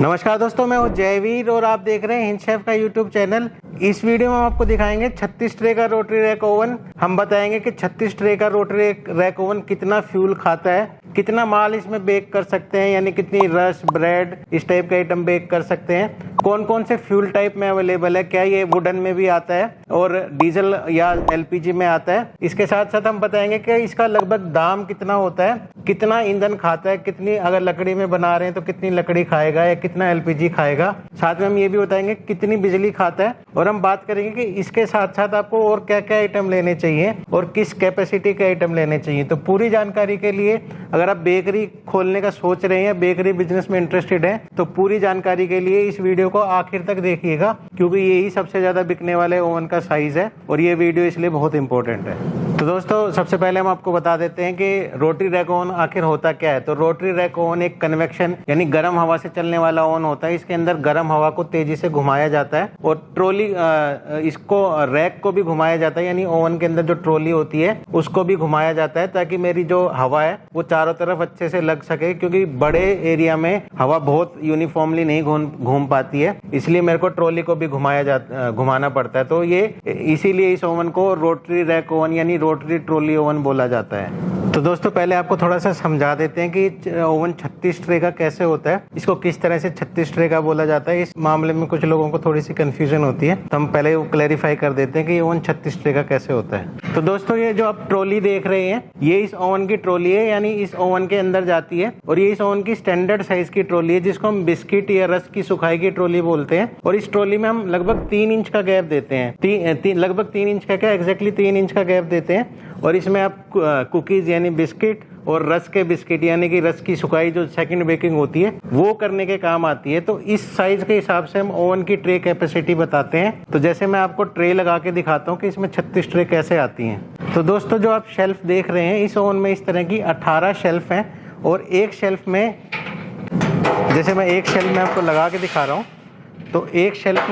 नमस्कार दोस्तों, मैं हूं जयवीर और आप देख रहे हैं हिंद शेफ का यूट्यूब चैनल। इस वीडियो में हम आपको दिखाएंगे 36 ट्रे का रोटरी रैक ओवन। हम बताएंगे कि 36 ट्रे का रोटरी रैक ओवन कितना फ्यूल खाता है, कितना माल इसमें बेक कर सकते हैं, यानी कितनी रस, ब्रेड, इस टाइप का आइटम बेक कर सकते हैं, कौन कौन से फ्यूल टाइप में अवेलेबल है, क्या ये वुडन में भी आता है और डीजल या एलपीजी में आता है। इसके साथ साथ हम बताएंगे कि इसका लगभग दाम कितना होता है, कितना ईंधन खाता है, कितनी अगर लकड़ी में बना रहे हैं तो कितनी लकड़ी खाएगा या कितना एलपीजी खाएगा। साथ में हम ये भी बताएंगे कितनी बिजली खाता है और हम बात करेंगे कि इसके साथ साथ आपको और क्या क्या आइटम लेने चाहिए और किस कैपेसिटी के आइटम लेने चाहिए। तो पूरी जानकारी के लिए अगर आप बेकरी खोलने का सोच रहे हैं, बेकरी बिजनेस में इंटरेस्टेड हैं, तो पूरी जानकारी के लिए इस वीडियो को आखिर तक देखिएगा, क्योंकि यही सबसे ज्यादा बिकने वाले ओवन का साइज है और ये वीडियो इसलिए बहुत इंपॉर्टेंट है। तो दोस्तों, सबसे पहले हम आपको बता देते हैं कि रोटरी रैक ओवन आखिर होता क्या है। तो रोटरी रैक ओवन एक कन्वेक्शन यानी गर्म हवा से चलने वाला ओवन होता है। इसके अंदर गर्म हवा को तेजी से घुमाया जाता है और ट्रॉली इसको रैक को भी घुमाया जाता है, यानी ओवन के अंदर जो ट्रॉली होती है उसको भी घुमाया जाता है, ताकि मेरी जो हवा है वो चारों तरफ अच्छे से लग सके, क्योंकि बड़े एरिया में हवा बहुत यूनिफॉर्मली नहीं घूम पाती है, इसलिए मेरे को ट्रॉली को भी घुमाना पड़ता है। तो ये इसीलिए इस ओवन को रोटरी रैक ओवन यानी रोटरी ट्रॉली ओवन बोला जाता है। तो दोस्तों, पहले आपको थोड़ा सा समझा देते हैं कि ओवन 36 ट्रे का कैसे होता है, इसको किस तरह से 36 ट्रे का बोला जाता है। इस मामले में कुछ लोगों को थोड़ी सी कंफ्यूजन होती है, तो हम पहले वो क्लैरिफाई कर देते हैं कि ये ओवन 36 ट्रे का कैसे होता है। तो दोस्तों, ये जो आप ट्रॉली देख रहे हैं ये इस ओवन की ट्रॉली है, यानी इस ओवन के अंदर जाती है और ये इस ओवन की स्टैंडर्ड साइज की ट्रॉली है, जिसको हम बिस्किट या रस की सुखाई की ट्रॉली बोलते हैं। और इस ट्रॉली में हम लगभग 3 इंच का गैप देते हैं, लगभग 3 इंच का, क्या एग्जैक्टली 3 इंच का गैप देते हैं। और इसमें आप कुकीज यानी बिस्किट और रस के बिस्किट यानी कि रस की सुखाई जो सेकंड बेकिंग होती है वो करने के काम आती है। तो इस साइज के हिसाब से हम ओवन की ट्रे कैपेसिटी बताते हैं। तो जैसे मैं आपको ट्रे लगा के दिखाता हूँ कि इसमें 36 ट्रे कैसे आती हैं। तो दोस्तों, जो आप शेल्फ देख रहे हैं, इस ओवन में इस तरह की 18 शेल्फ हैं और एक शेल्फ में, जैसे मैं एक शेल्फ में आपको लगा के दिखा रहा हूँ, तो एक शेल्फ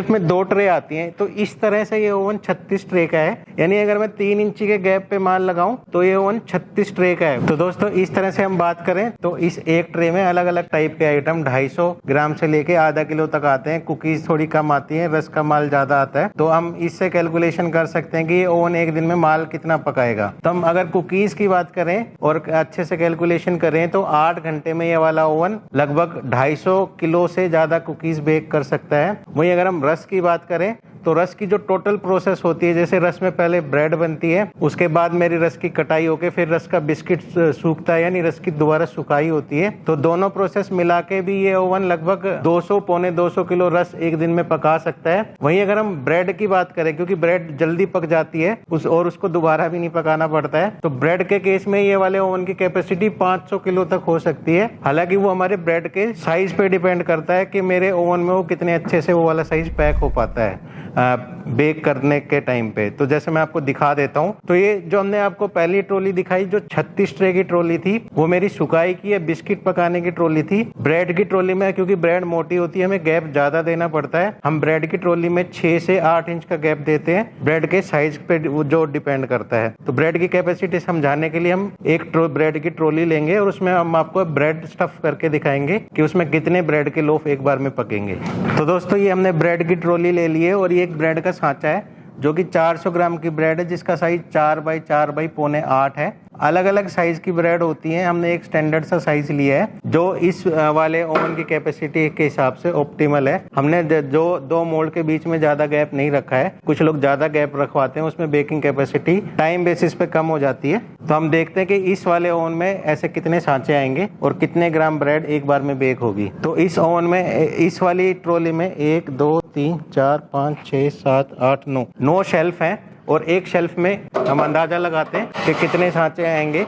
में 2 ट्रे आती हैं। तो इस तरह से ये ओवन 36 ट्रे का है, यानी अगर मैं 3 इंची के गैप पे माल लगाऊं तो ये ओवन 36 ट्रे का है। तो दोस्तों, इस तरह से हम बात करें तो इस एक ट्रे में अलग अलग टाइप के आइटम 250 ग्राम से लेके आधा किलो तक आते हैं। कुकीज थोड़ी कम आती है, रस का माल ज्यादा आता है। तो हम इससे कैलकुलेशन कर सकते हैं कि ये ओवन एक दिन में माल कितना पकाएगा। तो हम अगर कुकीज की बात करें और अच्छे से कैलकुलेशन करें तो 8 घंटे में ये वाला ओवन लगभग 250 किलो से ज्यादा कुकीज बेक कर सकता है। वहीं अगर हम रस की बात करें तो रस की जो टोटल प्रोसेस होती है, जैसे रस में पहले ब्रेड बनती है, उसके बाद मेरी रस की कटाई होके फिर रस का बिस्किट सूखता है, यानी रस की दोबारा सुखाई होती है। तो दोनों प्रोसेस मिला के भी ये ओवन लगभग 200 पौने 200 किलो रस एक दिन में पका सकता है। वहीं अगर हम ब्रेड की बात करें, क्योंकि ब्रेड जल्दी पक जाती है और उसको दोबारा भी नहीं पकाना पड़ता है, तो ब्रेड के केस में ये वाले ओवन की कैपेसिटी 500 किलो तक हो सकती है। हालांकि वो हमारे ब्रेड के साइज पे डिपेंड करता है कि मेरे ओवन में वो कितने अच्छे से वो वाला साइज पैक हो पाता है बेक करने के टाइम पे। तो जैसे मैं आपको दिखा देता हूँ, तो ये जो हमने आपको पहली ट्रॉली दिखाई जो 36 ट्रे की ट्रॉली थी, वो मेरी सुखाई की या बिस्किट पकाने की ट्रॉली थी। ब्रेड की ट्रॉली में, क्योंकि ब्रेड मोटी होती है, हमें गैप ज्यादा देना पड़ता है। हम ब्रेड की ट्रॉली में 6 से 8 इंच का गैप देते हैं, ब्रेड के साइज पे जो डिपेंड करता है। तो ब्रेड की कैपेसिटी समझाने के लिए हम एक ब्रेड की ट्रॉली लेंगे और उसमें हम आपको ब्रेड स्टफ करके दिखाएंगे कि उसमें कितने ब्रेड के लोफ एक बार में पकेंगे। तो दोस्तों, ये हमने ब्रेड की ट्रॉली ले ली है और ये एक ब्रेड का सांचा है जो कि 400 ग्राम की ब्रेड है, जिसका साइज 4 बाई 4 बाई पौने 8 है। अलग अलग साइज की ब्रेड होती हैं, हमने एक स्टैंडर्ड सा साइज लिया है जो इस वाले ओवन की कैपेसिटी के हिसाब से ऑप्टिमल है। हमने जो 2 मोल्ड के बीच में ज्यादा गैप नहीं रखा है, कुछ लोग ज्यादा गैप रखवाते हैं, उसमें बेकिंग कैपेसिटी टाइम बेसिस पे कम हो जाती है। तो हम देखते हैं कि इस वाले ओवन में ऐसे कितने सांचे आएंगे और कितने ग्राम ब्रेड एक बार में बेक होगी। तो इस ओवन में, इस वाली ट्रॉली में 1 2 3 4 5 6 7 8 9 शेल्फ हैं और एक शेल्फ में हम अंदाजा लगाते हैं कि कितने सांचे आएंगे।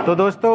तो दोस्तों,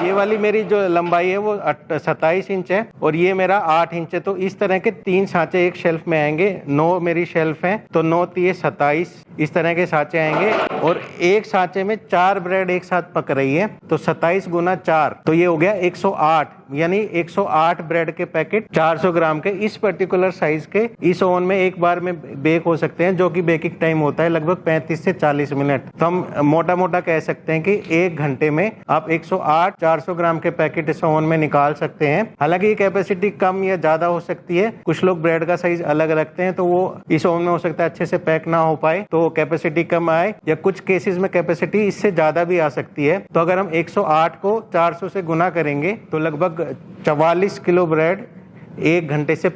ये वाली मेरी जो लंबाई है वो 27 इंच है और ये मेरा 8 इंच है। तो इस तरह के 3 सांचे एक शेल्फ में आएंगे। 9 मेरी शेल्फ है, तो 9 3 27 इस तरह के सांचे आएंगे और एक सांचे में 4 ब्रेड एक साथ पक रही है, तो 27 गुना 4 तो ये हो गया 108, यानी 108 ब्रेड के पैकेट 400 ग्राम के इस पर्टिकुलर साइज के इस ओवन में एक बार में बेक हो सकते हैं, जो कि बेकिंग टाइम होता है लगभग 35 से 40 मिनट। तो हम मोटा मोटा कह सकते हैं कि 1 घंटे में आप 108 400 ग्राम के पैकेट इस ओवन में निकाल सकते हैं। हालांकि ये कैपेसिटी कम या ज्यादा हो सकती है, कुछ लोग ब्रेड का साइज अलग रखते हैं, तो वो इस ओवन में हो सकता है अच्छे से पैक ना हो पाए, तो कैपेसिटी कम आए, या कुछ केसेस में कैपेसिटी इससे ज्यादा भी आ सकती है। तो अगर हम 108 को 400 से गुना करेंगे तो लगभग 44 किलो ब्रेड 1 घंटे से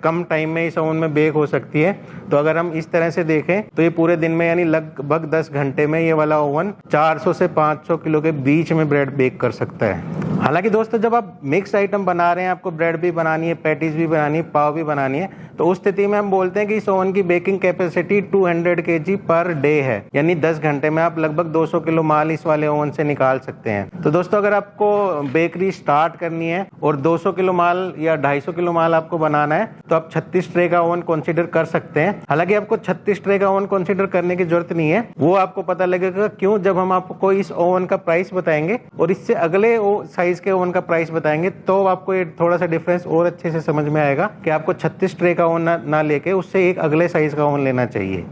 कम टाइम में इस ओवन में बेक हो सकती है। तो अगर हम इस तरह से देखें तो ये पूरे दिन में यानी लगभग 10 घंटे में ये वाला ओवन 400 से 500 किलो के बीच में ब्रेड बेक कर सकता है। हालांकि दोस्तों जब आप मिक्स आइटम बना रहे हैं, आपको ब्रेड भी बनानी है, पैटीज भी बनानी है, पाव भी बनानी है, तो उस स्थिति में हम बोलते हैं कि इस ओवन की baking capacity 200 kg per day है, यानी 10 घंटे में आप लगभग 200 किलो माल इस वाले ओवन से निकाल सकते हैं। तो दोस्तों अगर आपको बेकरी स्टार्ट करनी है और 200 किलो माल या 250 किलो माल आपको बनाना है, तो आप 36 ट्रे का ओवन कंसीडर कर सकते हैं। हालांकि आपको 36 ट्रे का ओवन कंसीडर करने की जरूरत नहीं है, वो आपको पता लगेगा क्यों जब हम आपको इस ओवन का प्राइस बताएंगे और इससे अगले साइज के ओवन का प्राइस बताएंगे, तो आपको ये थोड़ा सा डिफरेंस और अच्छे से समझ में आएगा कि आपको 36 ट्रे का ओवन ना लेके उससे एक अगले साइज का ओवन लेना चाहिए।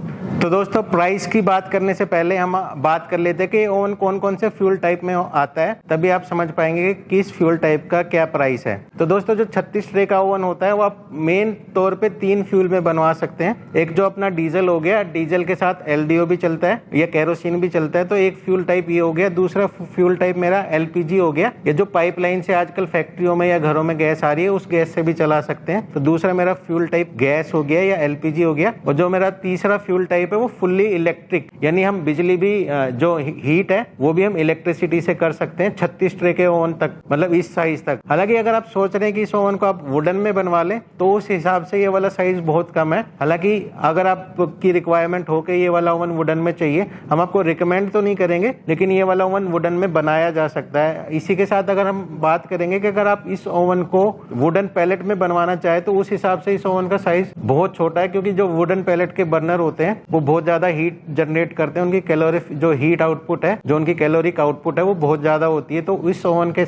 तो दोस्तों प्राइस की बात करने से पहले हम बात कर लेते हैं कि ओवन कौन कौन से फ्यूल टाइप में आता है, तभी आप समझ पाएंगे कि किस फ्यूल टाइप का क्या प्राइस है। तो दोस्तों जो 36 ट्रे का ओवन होता है वो आप मेन तौर पे 3 फ्यूल में बनवा सकते हैं। एक जो अपना डीजल हो गया, डीजल के साथ एलडीओ भी चलता है या केरोसिन भी चलता है, तो एक फ्यूल टाइप ये हो गया। दूसरा फ्यूल टाइप मेरा एलपीजी हो गया, ये जो पाइपलाइन से आजकल फैक्ट्रियों में या घरों में गैस आ रही है, उस गैस से भी चला सकते हैं। तो दूसरा मेरा फ्यूल टाइप गैस हो गया या एलपीजी हो गया। और जो मेरा तीसरा फ्यूल टाइप है वो फुल्ली इलेक्ट्रिक, यानी हम बिजली भी जो हीट है वो भी हम इलेक्ट्रिसिटी से कर सकते हैं 36 ट्रे के ओवन तक, मतलब इस साइज तक। हालांकि अगर आप सोच रहे हैं कि इस ओवन को आप वुडन में बनवा लें तो उस हिसाब से ये वाला साइज बहुत कम है। हालांकि अगर आपकी रिक्वायरमेंट हो कि ये वाला ओवन वुडन में चाहिए, हम आपको रिकमेंड तो नहीं करेंगे, लेकिन ये वाला ओवन वुडन में बनाया जा सकता है। इसी के साथ अगर हम बात करेंगे कि अगर आप इस ओवन को वुडन पैलेट में बनवाना चाहे तो उस हिसाब से इस ओवन का साइज बहुत छोटा है, क्योंकि जो वुडन पैलेट के बर्नर होते हैं वो बहुत ज्यादा हीट जनरेट करते हैं, उनकी कैलोरी जो हीट आउटपुट है, जो उनकी कैलोरिक आउटपुट है वो बहुत ज्यादा होती है। तो इस ओवन के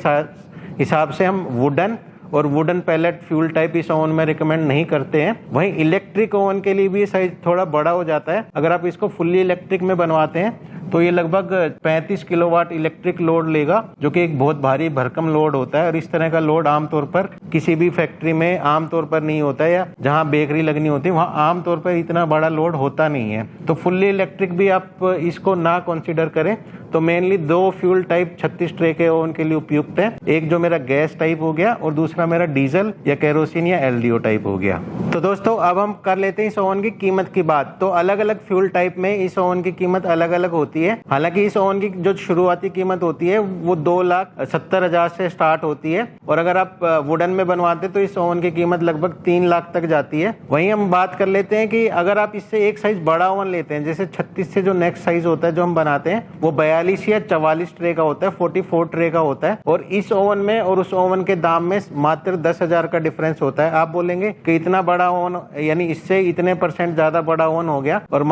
हिसाब से हम वुडन और वुडन पैलेट फ्यूल टाइप इस ओवन में रिकमेंड नहीं करते हैं। वहीं इलेक्ट्रिक ओवन के लिए भी साइज थोड़ा बड़ा हो जाता है। अगर आप इसको फुल्ली इलेक्ट्रिक में बनवाते हैं तो ये लगभग 35 किलोवाट इलेक्ट्रिक लोड लेगा, जो कि एक बहुत भारी भरकम लोड होता है। और इस तरह का लोड आमतौर पर किसी भी फैक्ट्री में आमतौर पर नहीं होता है, या जहां बेकरी लगनी होती है वहां आमतौर पर इतना बड़ा लोड होता नहीं है। तो फुल्ली इलेक्ट्रिक भी आप इसको ना कंसीडर करें। तो मेनली 2 फ्यूल टाइप 36 ट्रे के ओवन के लिए उपयुक्त है, एक जो मेरा गैस टाइप हो गया और दूसरा मेरा डीजल या केरोसिन या एलडीओ टाइप हो गया। तो दोस्तों अब हम कर लेते हैं इस ओवन की कीमत की बात। तो अलग अलग फ्यूल टाइप में इस ओवन की कीमत अलग अलग होती है। हालांकि इस ओवन की जो शुरुआती कीमत होती है वो 2,70,000 से स्टार्ट होती है, और अगर आप वुडन में बनवाते तो इस ओवन की कीमत लगभग 3 लाख तक जाती है। वहीं हम बात कर लेते हैं कि अगर आप इससे एक साइज बड़ा ओवन लेते हैं, जैसे 36 से जो नेक्स्ट साइज होता है जो हम बनाते हैं वो 42 या 44 ट्रे का होता है, 44 ट्रे का होता है। और इस ओवन में और उस ओवन के दाम में मात्र 10,000 का डिफरेंस होता है। आप बोलेंगे कि इतना बड़ा ओवन, यानी इससे इतने % ज्यादा बड़ा ओवन हो गया और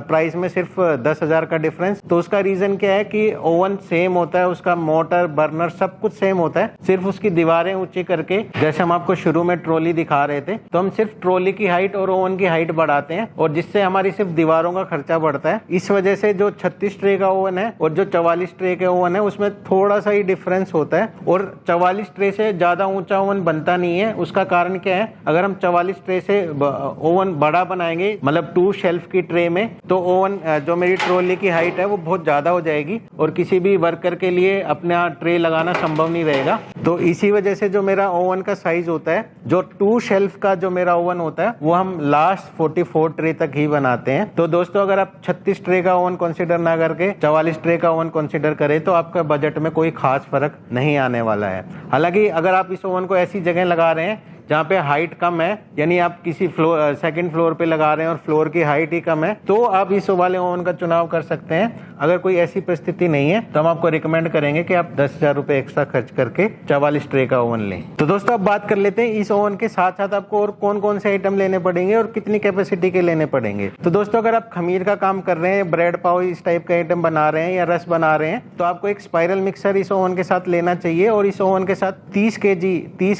प्राइस में सिर्फ 10,000 का डिफरेंस। तो उसका रीजन क्या है कि ओवन सेम होता है, उसका मोटर बर्नर सब कुछ सेम होता है, सिर्फ उसकी दीवारें ऊंची करके, जैसे हम आपको शुरू में ट्रॉली दिखा रहे थे, तो हम सिर्फ ट्रॉली की हाइट और ओवन की हाइट बढ़ाते हैं, और जिससे हमारी सिर्फ दीवारों का खर्चा बढ़ता है। इस वजह से जो 36 ट्रे का ओवन है और जो 44 ट्रे के ओवन है उसमें थोड़ा सा ही डिफरेंस होता है। और 44 ट्रे से ज्यादा ऊंचा ओवन बनता नहीं है। उसका कारण क्या है, अगर हम 44 ट्रे से ओवन बड़ा बनाएंगे, मतलब 2 शेल्फ की ट्रे में, तो ओवन जो मेरी ट्रॉली की हाइट है वो बहुत ज्यादा हो जाएगी और किसी भी वर्कर के लिए अपना ट्रे लगाना संभव नहीं रहेगा। तो इसी वजह से जो मेरा ओवन का साइज होता है, जो 2 शेल्फ का जो मेरा ओवन होता है वो हम लास्ट 44 ट्रे तक ही बनाते हैं। तो दोस्तों अगर आप 36 ट्रे का ओवन कंसीडर ना करके 44 ट्रे का ओवन कंसीडर करें तो आपका बजट में कोई खास फर्क नहीं आने वाला है। हालांकि अगर आप इस ओवन को ऐसी जगह लगा रहे हैं जहाँ पे हाइट कम है, यानी आप किसी फ्लोर सेकंड फ्लोर पे लगा रहे हैं और फ्लोर की हाइट ही कम है, तो आप इस वाले ओवन का चुनाव कर सकते हैं। अगर कोई ऐसी परिस्थिति नहीं है तो हम आपको रिकमेंड करेंगे कि आप 10,000 रुपए एक्स्ट्रा खर्च करके 44 ट्रे का ओवन लें। तो दोस्तों अब बात कर लेते हैं इस ओवन के साथ साथ आपको और कौन कौन से आइटम लेने पड़ेंगे और कितनी कैपेसिटी के लेने पड़ेंगे। तो दोस्तों अगर आप खमीर का काम कर रहे हैं, ब्रेड पाव इस टाइप का आइटम बना रहे हैं या रस बना रहे हैं, तो आपको एक स्पाइरल मिक्सर इस ओवन के साथ लेना चाहिए। और इस ओवन के साथ 30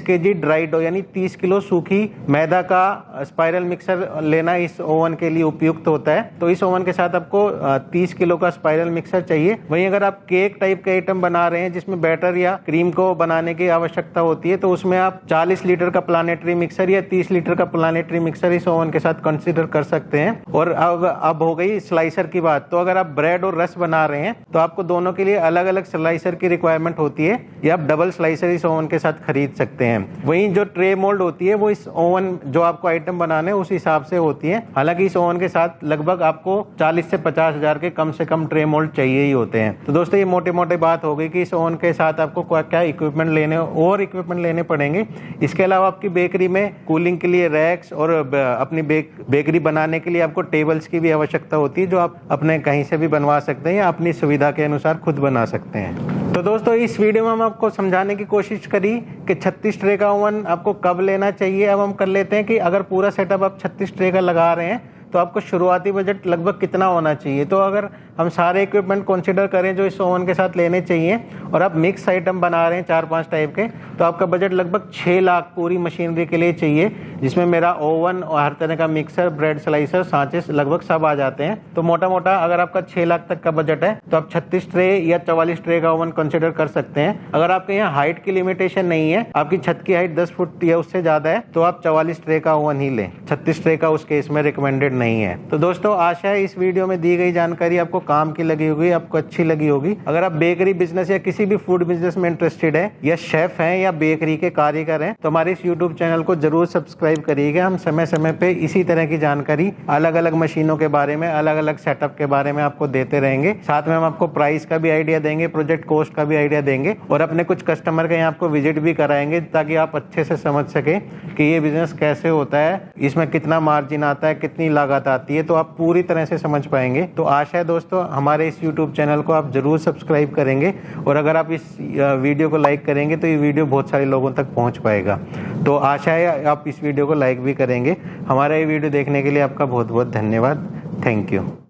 केजी ड्राई डो यानी 30 किलो सूखी मैदा का स्पाइरल मिक्सर लेना इस ओवन के लिए उपयुक्त होता है। तो इस ओवन के साथ आपको 30 किलो का स्पाइरल मिक्सर चाहिए। वहीं अगर आप केक टाइप के आइटम बना रहे हैं जिसमें बैटर या क्रीम को बनाने की आवश्यकता होती है, तो उसमें आप 40 लीटर का प्लानेटरी मिक्सर या 30 लीटर का प्लानेटरी मिक्सर इस ओवन के साथ कंसीडर कर सकते हैं। और अब हो गई स्लाइसर की बात। तो अगर आप ब्रेड और रस बना रहे हैं तो आपको दोनों के लिए अलग अलग स्लाइसर की रिक्वायरमेंट होती है, या आप डबल स्लाइसर इस ओवन के साथ खरीद सकते हैं। वहीं जो ट्रे मोल्ड होती है वो इस ओवन जो आपको आइटम बनाने उस हिसाब से होती है। हालांकि इस ओवन के साथ लगभग आपको 40 से 50 हजार के कम से कम ट्रे मोल्ड चाहिए ही होते हैं। तो दोस्तों ये मोटे मोटे बात हो गई कि इस ओवन के साथ आपको क्या इक्विपमेंट लेने पड़ेंगे। इसके अलावा आपकी बेकरी में कूलिंग के लिए रैक्स और अपनी बेकरी बनाने के लिए आपको टेबल्स की भी आवश्यकता होती है, जो आप अपने कहीं से भी बनवा सकते हैं या अपनी सुविधा के अनुसार खुद बना सकते हैं। तो दोस्तों इस वीडियो में हम आपको समझाने की कोशिश करी कि 36 ट्रे का ओवन आपको कब लेना चाहिए। अब हम कर लेते हैं कि अगर पूरा सेटअप आप 36 ट्रे का लगा रहे हैं तो आपको शुरुआती बजट लगभग कितना होना चाहिए। तो अगर हम सारे इक्विपमेंट कंसीडर करें जो इस ओवन के साथ लेने चाहिए और आप मिक्स आइटम बना रहे हैं 4-5 टाइप के, तो आपका बजट लगभग 6 लाख पूरी मशीनरी के लिए चाहिए, जिसमें मेरा ओवन और हर तरह का मिक्सर, ब्रेड स्लाइसर, सांचे लगभग सब आ जाते हैं। तो मोटा मोटा अगर आपका 6 लाख तक का बजट है तो आप 36 ट्रे या 44 ट्रे का ओवन कंसिडर कर सकते हैं। अगर आपके यहाँ हाइट की लिमिटेशन नहीं है, आपकी छत की हाइट 10 फुट या उससे ज्यादा है, तो आप 44 ट्रे का ओवन ही लें। 36 ट्रे का उस केस में रिकमेंडेड नहीं है। तो दोस्तों आशा है इस वीडियो में दी गई जानकारी आपको काम की लगी होगी, आपको अच्छी लगी होगी। अगर आप बेकरी बिजनेस या किसी भी फूड बिजनेस में इंटरेस्टेड है, या शेफ हैं या बेकरी के कारीगर हैं, तो हमारे इस YouTube चैनल को जरूर सब्सक्राइब करिएगा। हम समय समय पे इसी तरह की जानकारी अलग अलग मशीनों के बारे में, अलग अलग सेटअप के बारे में आपको देते रहेंगे। साथ में हम आपको प्राइस का भी आइडिया देंगे, प्रोजेक्ट कॉस्ट का भी आइडिया देंगे और अपने कुछ कस्टमर के यहाँ आपको विजिट भी कराएंगे, ताकि आप अच्छे से समझ सके कि ये बिजनेस कैसे होता है, इसमें कितना मार्जिन आता है, कितनी लागत आती है, तो आप पूरी तरह से समझ पाएंगे। तो आशा है दोस्तों हमारे इस YouTube चैनल को आप जरूर सब्सक्राइब करेंगे, और अगर आप इस वीडियो को लाइक करेंगे तो ये वीडियो बहुत सारे लोगों तक पहुंच पाएगा। तो आशा है आप इस वीडियो को लाइक भी करेंगे। हमारा ये वीडियो देखने के लिए आपका बहुत बहुत धन्यवाद। Thank you.